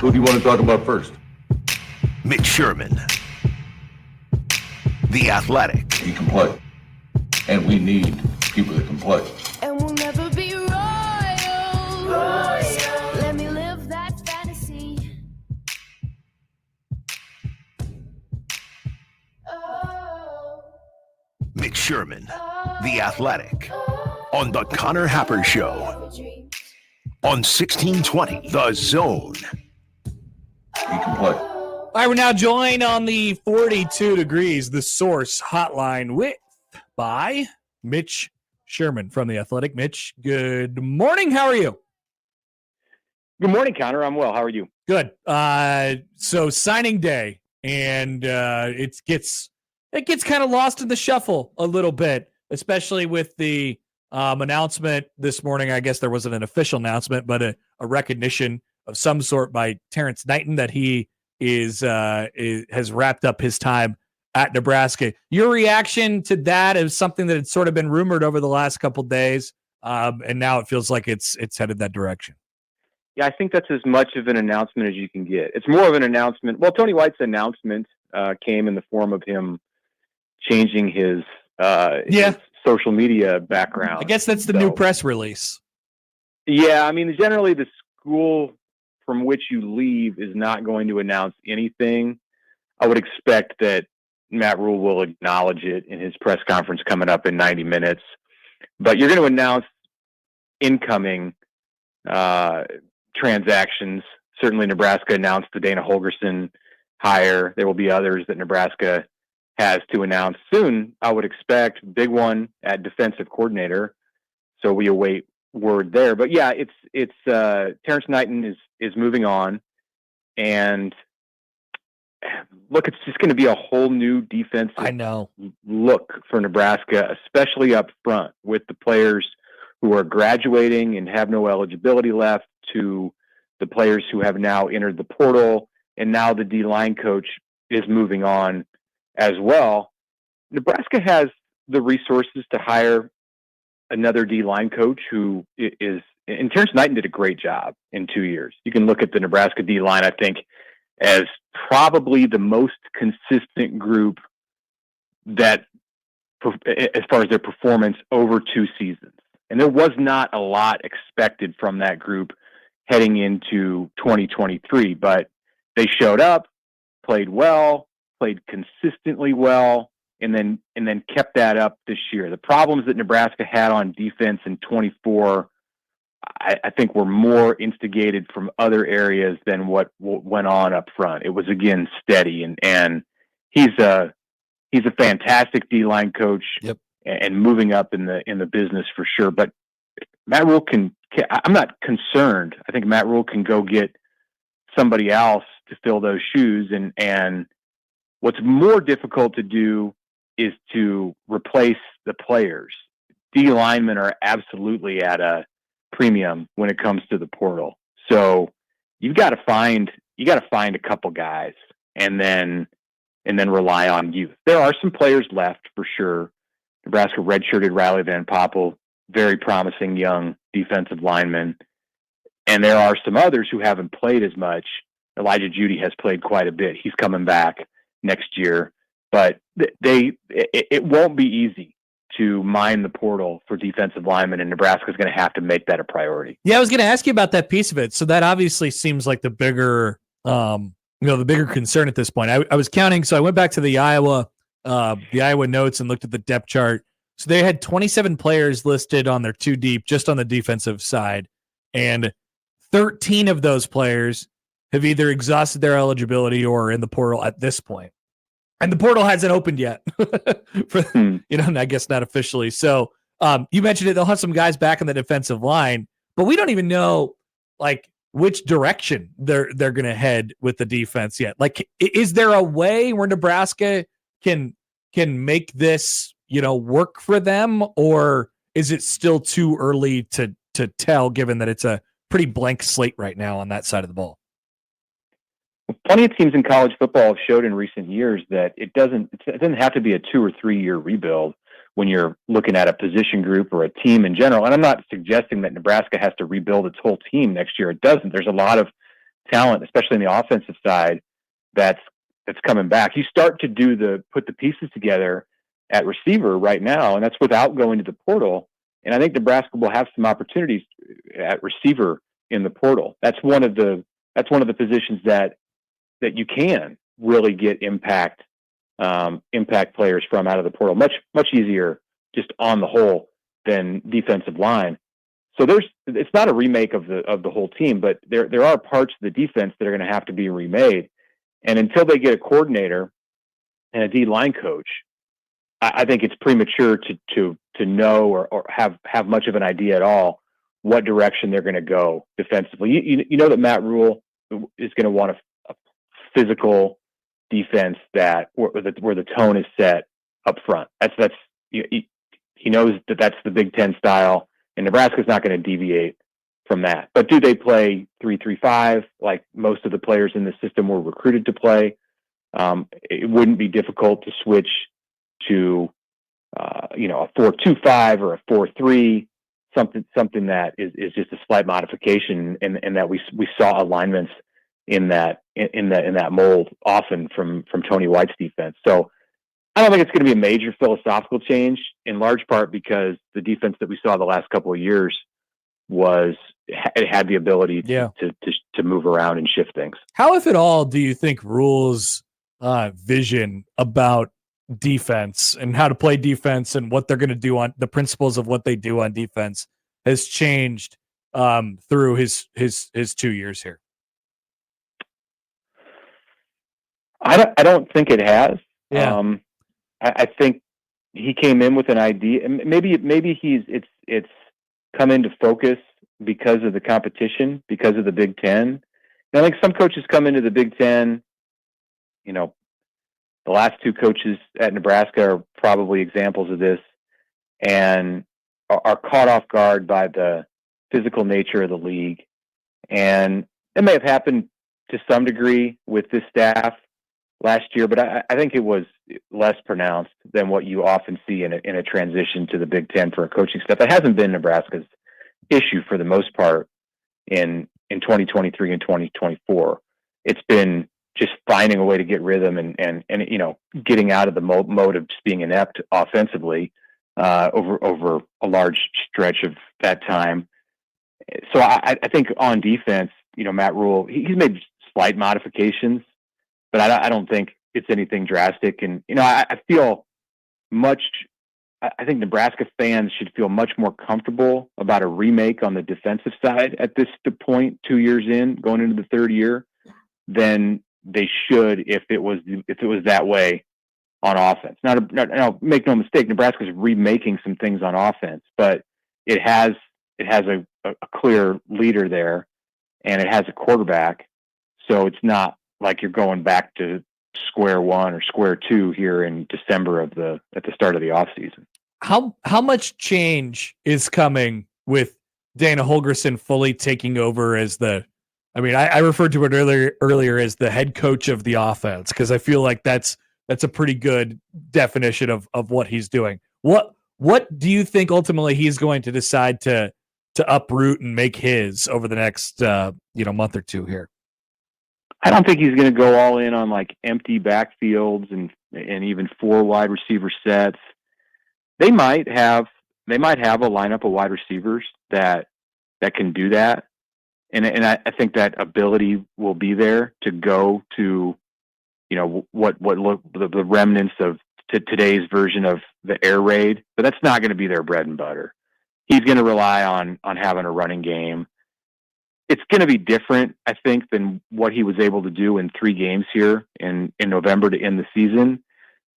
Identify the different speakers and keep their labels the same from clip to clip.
Speaker 1: Who do you want to talk about first?
Speaker 2: Mitch Sherman, The Athletic.
Speaker 1: He can play. And we need people that can play.
Speaker 3: And we'll never be royal. Let me live that fantasy. Oh.
Speaker 2: Mitch Sherman, The Athletic. On The Connor Happer Show. On 1620, The Zone.
Speaker 1: He can play.
Speaker 4: All right, we're now joined on the 42 Degrees, the Source hotline by Mitch Sherman from The Athletic. Mitch, good morning. How are you?
Speaker 5: Good morning, Connor. I'm well. How are you?
Speaker 4: Good. So signing day, and it gets kind of lost in the shuffle a little bit, especially with the announcement this morning. I guess there wasn't an official announcement, but a recognition of some sort by Terrance Knighton that he has wrapped up his time at Nebraska. Your reaction to that is something that had sort of been rumored over the last couple of days, and now it feels like it's headed that direction.
Speaker 5: Yeah, I think that's as much of an announcement as you can get. It's more of an announcement. Well, Tony White's announcement came in the form of him changing his social media background.
Speaker 4: I guess that's the new press release.
Speaker 5: Yeah, I mean, generally the school from which you leave is not going to announce anything. I would expect that Matt Rule will acknowledge it in his press conference coming up in 90 minutes. But you're going to announce incoming transactions. Certainly Nebraska announced the Dana Holgorsen hire. There will be others that Nebraska has to announce soon. I would expect big one at defensive coordinator. So we await word there. But yeah, it's Terrance Knighton is moving on, and look, it's just going to be a whole new defensive look for Nebraska, especially up front with the players who are graduating and have no eligibility left to the players who have now entered the portal. And now the D-line coach is moving on as well. Nebraska has the resources to hire another D-line coach who is, and Terrance Knighton did a great job in 2 years. You can look at the Nebraska D-line, I think, as probably the most consistent group that, as far as their performance over 2 seasons. And there was not a lot expected from that group heading into 2023, but they showed up, played well, played consistently well, and then kept that up this year. The problems that Nebraska had on defense in 24, I think were more instigated from other areas than what went on up front. It was, again, steady, and he's a fantastic D-line coach.
Speaker 4: Yep.
Speaker 5: And moving up in the business for sure. But Matt Rule I'm not concerned. I think Matt Rule can go get somebody else to fill those shoes. And what's more difficult to do is to replace the players. D linemen are absolutely at a premium when it comes to the portal. So you've got to find a couple guys and then rely on youth. There are some players left for sure. Nebraska redshirted Riley Van Poppel, very promising young defensive lineman. And there are some others who haven't played as much. Elijah Judy has played quite a bit. He's coming back next year. But it won't be easy to mine the portal for defensive linemen, and Nebraska's going to have to make that a priority.
Speaker 4: Yeah, I was going to ask you about that piece of it. So that obviously seems like the bigger concern at this point. I was counting, so I went back to the Iowa notes and looked at the depth chart. So they had 27 players listed on their 2 deep, just on the defensive side. And 13 of those players have either exhausted their eligibility or are in the portal at this point. And the portal hasn't opened yet, I guess not officially. So you mentioned it. They'll have some guys back in the defensive line, but we don't even know which direction they're going to head with the defense yet. Is there a way where Nebraska can make this, work for them, or is it still too early to tell, given that it's a pretty blank slate right now on that side of the ball?
Speaker 5: Plenty of teams in college football have showed in recent years that it doesn't have to be a 2 or 3 year rebuild when you're looking at a position group or a team in general. And I'm not suggesting that Nebraska has to rebuild its whole team next year. It doesn't. There's a lot of talent, especially in the offensive side, that's coming back. You start to put the pieces together at receiver right now, and that's without going to the portal. And I think Nebraska will have some opportunities at receiver in the portal. That's one of the positions that you can really get impact players from out of the portal. Much easier just on the whole than defensive line. So it's not a remake of the whole team, but there are parts of the defense that are going to have to be remade. And until they get a coordinator and a D line coach, I think it's premature to know or have much of an idea at all what direction they're going to go defensively. You know that Matt Rule is going to want a physical defense where the tone is set up front. He knows that that's the Big Ten style, and Nebraska's not going to deviate from that. But do they play 3-3-5 like most of the players in the system were recruited to play? It wouldn't be difficult to switch to a 4-2-5 or a 4-3, something that is just a slight modification, and that we saw alignments in that mold often from Tony White's defense. So I don't think it's going to be a major philosophical change, in large part because the defense that we saw the last couple of years it had the ability to move around and shift things.
Speaker 4: How, if at all, do you think Rule's vision about defense and how to play defense and what they're going to do on the principles of what they do on defense has changed through his 2 years here?
Speaker 5: I don't think it has.
Speaker 4: Yeah.
Speaker 5: I think he came in with an idea, and maybe it's come into focus because of the competition, because of the Big Ten. And I think some coaches come into the Big Ten, the last two coaches at Nebraska are probably examples of this, and are caught off guard by the physical nature of the league. And it may have happened to some degree with this staff last year, but I think it was less pronounced than what you often see in a transition to the Big Ten for a coaching staff. That hasn't been Nebraska's issue for the most part in 2023 and 2024. It's been just finding a way to get rhythm and getting out of the mode of just being inept offensively over a large stretch of that time. So I think on defense, Matt Rule, he's made slight modifications, but I don't think it's anything drastic. And, I think Nebraska fans should feel much more comfortable about a remake on the defensive side at this point, 2 years in, going into the third year, than they should if it was that way on offense. Now, make no mistake, Nebraska's remaking some things on offense, but it has a clear leader there, and it has a quarterback. So it's not like you're going back to square one or square two here in December at the start of the offseason.
Speaker 4: How much change is coming with Dana Holgorsen fully taking over as I referred to it earlier as the head coach of the offense, because I feel like that's a pretty good definition of what he's doing. What do you think ultimately he's going to decide to uproot and make his over the next month or two here?
Speaker 5: I don't think he's going to go all in on like empty backfields and even 4 wide receiver sets. They might have a lineup of wide receivers that can do that. And I think that ability will be there to go to, what look the remnants of today's version of the air raid, but that's not going to be their bread and butter. He's going to rely on having a running game. It's going to be different, I think, than what he was able to do in 3 games here in November to end the season.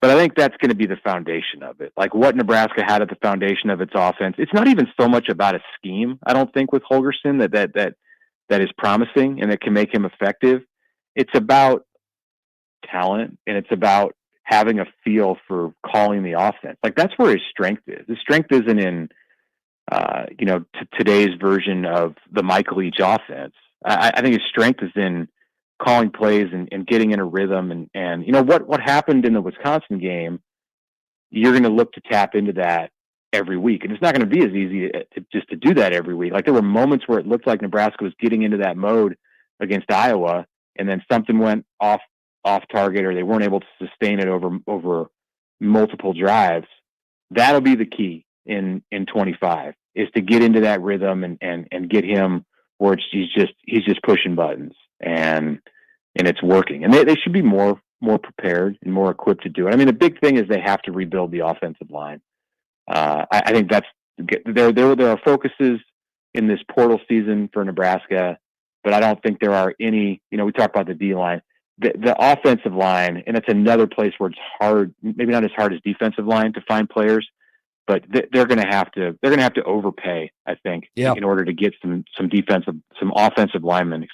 Speaker 5: But I think that's going to be the foundation of it. Like what Nebraska had at the foundation of its offense. It's not even so much about a scheme, I don't think, with Holgorsen that is promising and that can make him effective. It's about talent, and it's about having a feel for calling the offense. Like that's where his strength is. His strength isn't in today's version of the Michael Leach offense. I think his strength is in calling plays and getting in a rhythm. And what happened in the Wisconsin game, you're going to look to tap into that every week. And it's not going to be as easy to do that every week. Like there were moments where it looked like Nebraska was getting into that mode against Iowa, and then something went off target, or they weren't able to sustain it over multiple drives. That'll be the key in 25, is to get into that rhythm and get him where he's just pushing buttons and it's working. And they should be more prepared and more equipped to do it. I mean, the big thing is they have to rebuild the offensive line. I think there are focuses in this portal season for Nebraska, but I don't think there are any. We talk about the D line, the offensive line, and it's another place where it's hard, maybe not as hard as defensive line, to find players, but they're going to have to overpay, I think, in order to get some offensive linemen,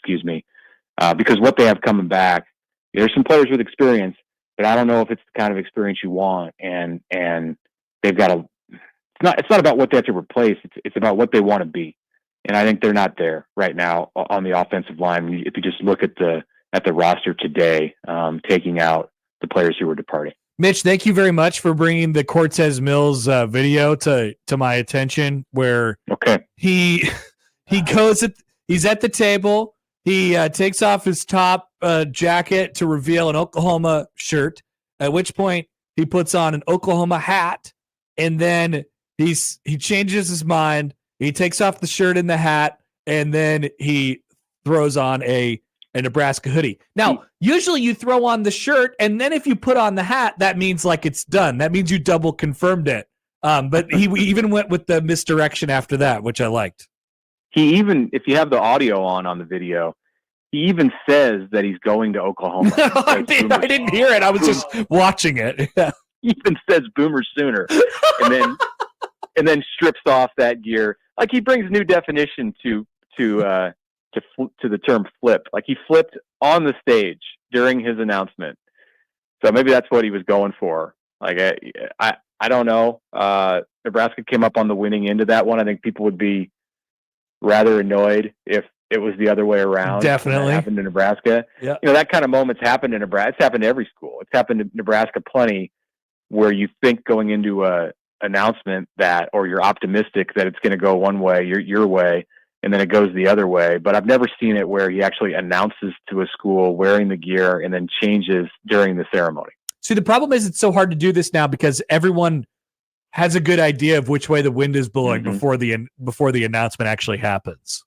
Speaker 5: because what they have coming back, there's some players with experience, but I don't know if it's the kind of experience you want, and they've got to. It's not about what they have to replace. It's about what they want to be, and I think they're not there right now on the offensive line. If you just look at the roster today, taking out the players who were departing.
Speaker 4: Mitch, thank you very much for bringing the Cortez Mills video to my attention. Where he goes he's at the table. He takes off his top jacket to reveal an Oklahoma shirt. At which point he puts on an Oklahoma hat, and then he changes his mind. He takes off the shirt and the hat, and then he throws on a Nebraska hoodie. Now, usually you throw on the shirt, and then if you put on the hat, that means like it's done. That means you double confirmed it. But he even went with the misdirection after that, which I liked.
Speaker 5: He even, if you have the audio on the video, he even says that he's going to Oklahoma.
Speaker 4: I didn't hear it. I was just watching it.
Speaker 5: He even says Boomer Sooner, and then strips off that gear. Like, he brings new definition to the term flip. Like, he flipped on the stage during his announcement. So maybe that's what he was going for. Like, I don't know. Nebraska came up on the winning end of that one. I think people would be rather annoyed if it was the other way around.
Speaker 4: Definitely.
Speaker 5: That happened in Nebraska.
Speaker 4: Yeah.
Speaker 5: That kind of moment's happened in Nebraska. It's happened to every school. It's happened to Nebraska plenty, where you think going into a announcement that, or you're optimistic that it's going to go one way, your way, and then it goes the other way. But I've never seen it where he actually announces to a school wearing the gear and then changes during the ceremony.
Speaker 4: See, the problem is it's so hard to do this now because everyone has a good idea of which way the wind is blowing before the announcement actually happens.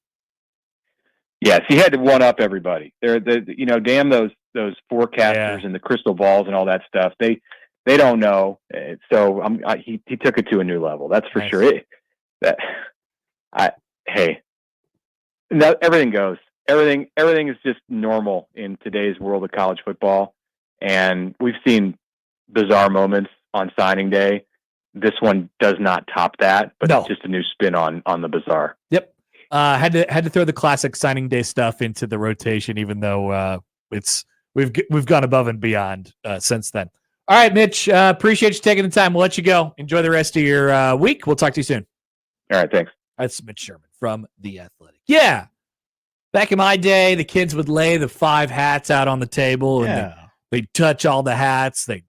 Speaker 5: Yes, he had to one up everybody. Damn those forecasters and the crystal balls and all that stuff. They don't know. So he took it to a new level. That's for sure. Everything goes. Everything is just normal in today's world of college football, and we've seen bizarre moments on signing day. This one does not top that, but it's just a new spin on the bizarre. Yep.
Speaker 4: Had to throw the classic signing day stuff into the rotation, even though we've gone above and beyond since then. All right, Mitch, appreciate you taking the time. We'll let you go. Enjoy the rest of your week. We'll talk to you soon.
Speaker 5: All right, thanks.
Speaker 4: That's Mitch Sherman from The Athletic. Yeah. Back in my day, the kids would lay the 5 hats out on the table, and they'd touch all the hats. They'd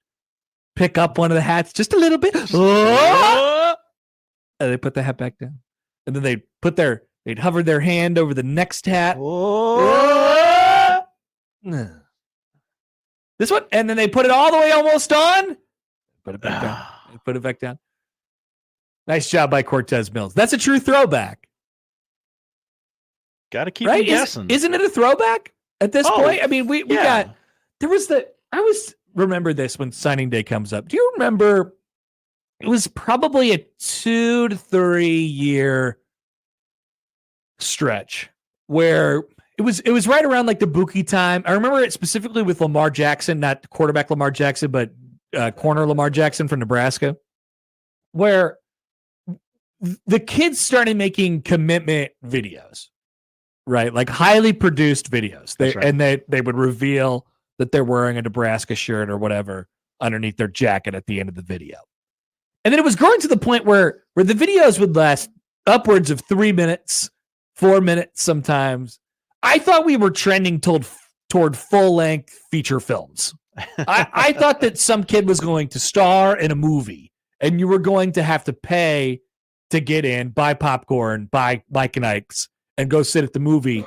Speaker 4: pick up one of the hats just a little bit. And they put the hat back down. And then they'd hover their hand over the next hat. This one, and then they put it all the way almost on. Put it back down. Put it back down. Nice job by Cortez Mills. That's a true throwback.
Speaker 6: Got to keep them guessing.
Speaker 4: Isn't it a throwback at this point? I mean, we got, remember this when signing day comes up. Do you remember, it was probably a 2 to 3 year stretch where it was right around like the Buki time. I remember it specifically with Lamar Jackson, not quarterback Lamar Jackson, but corner Lamar Jackson from Nebraska, where the kids started making commitment videos, right? Like highly produced videos. They would reveal that they're wearing a Nebraska shirt or whatever underneath their jacket at the end of the video. And then it was growing to the point where the videos would last upwards of 3 minutes, 4 minutes sometimes. I thought we were trending toward full-length feature films. I thought that some kid was going to star in a movie, and you were going to have to pay to get in, buy popcorn, buy Mike and Ike's, and go sit at the movie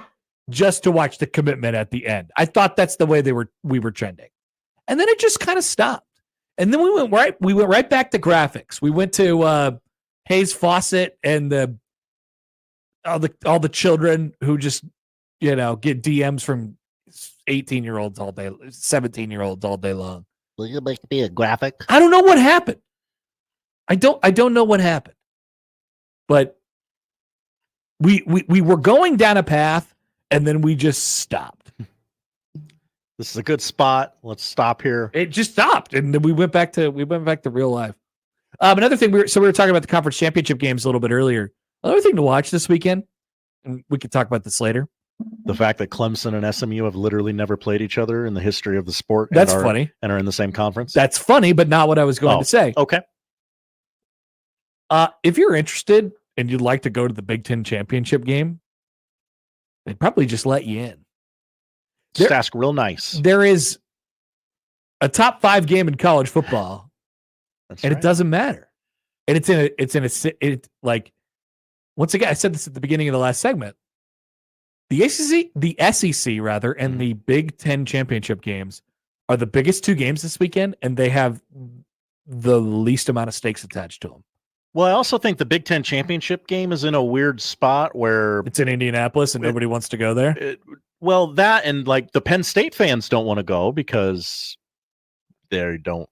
Speaker 4: just to watch the commitment at the end. I thought that's the way we were trending. And then it just kind of stopped. And then we went right back to graphics. We went to Hayes Fawcett and all the children who just, get DMs from 18-year-olds all day, 17-year-olds all day long.
Speaker 6: Will you make me a graphic?
Speaker 4: I don't know what happened. I don't know what happened. But we were going down a path and then we just stopped.
Speaker 6: This is a good spot. Let's stop here.
Speaker 4: It just stopped, and then we went back to real life. Another thing, we were talking about the conference championship games a little bit earlier. Another thing to watch this weekend, and we can talk about this later.
Speaker 6: The fact that Clemson and SMU have literally never played each other in the history of the sport.
Speaker 4: That's funny.
Speaker 6: And are in the same conference.
Speaker 4: That's funny, but not what I was going to say.
Speaker 6: Okay.
Speaker 4: If you're interested and you'd like to go to the Big Ten championship game, they'd probably just let you in.
Speaker 6: Just ask real nice.
Speaker 4: There is a top 5 game in college football,
Speaker 6: That's
Speaker 4: and
Speaker 6: right.
Speaker 4: it doesn't matter. And once again, I said this at the beginning of the last segment. The SEC rather, and the Big Ten championship games are the biggest 2 games this weekend, and they have the least amount of stakes attached to them.
Speaker 6: Well, I also think the Big Ten championship game is in a weird spot where
Speaker 4: It's in Indianapolis, and nobody wants to go there.
Speaker 6: that and like the Penn State fans don't want to go because they don't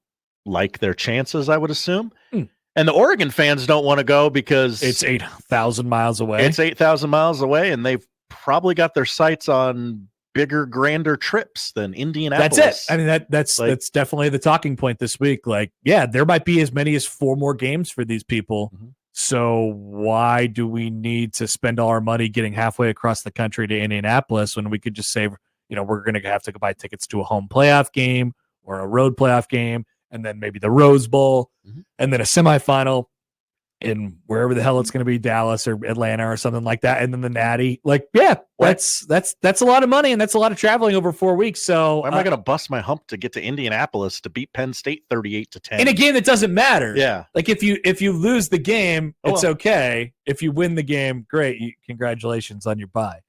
Speaker 6: like their chances, I would assume. And the Oregon fans don't want to go because
Speaker 4: It's 8,000 miles away.
Speaker 6: It's 8,000 miles away, and they've probably got their sights on bigger, grander trips than Indianapolis.
Speaker 4: That's it. I mean, that's definitely the talking point this week. Like, yeah, there might be as many as 4 more games for these people.
Speaker 6: Mhm.
Speaker 4: So why do we need to spend all our money getting halfway across the country to Indianapolis when we could just say, we're going to have to buy tickets to a home playoff game or a road playoff game, and then maybe the Rose Bowl, and then a semifinal in wherever the hell it's going to be, Dallas or Atlanta or something like that, and then the Natty. Like, yeah, that's a lot of money, and that's a lot of traveling over 4 weeks. So
Speaker 6: why am I going to bust my hump to get to Indianapolis to beat Penn State 38-10
Speaker 4: in a game that doesn't matter?
Speaker 6: Yeah.
Speaker 4: Like if you lose the game,
Speaker 6: Oh,
Speaker 4: it's
Speaker 6: well.
Speaker 4: okay. If you win the game, great. Congratulations on your bye.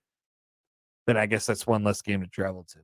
Speaker 4: Then I guess that's one less game to travel to.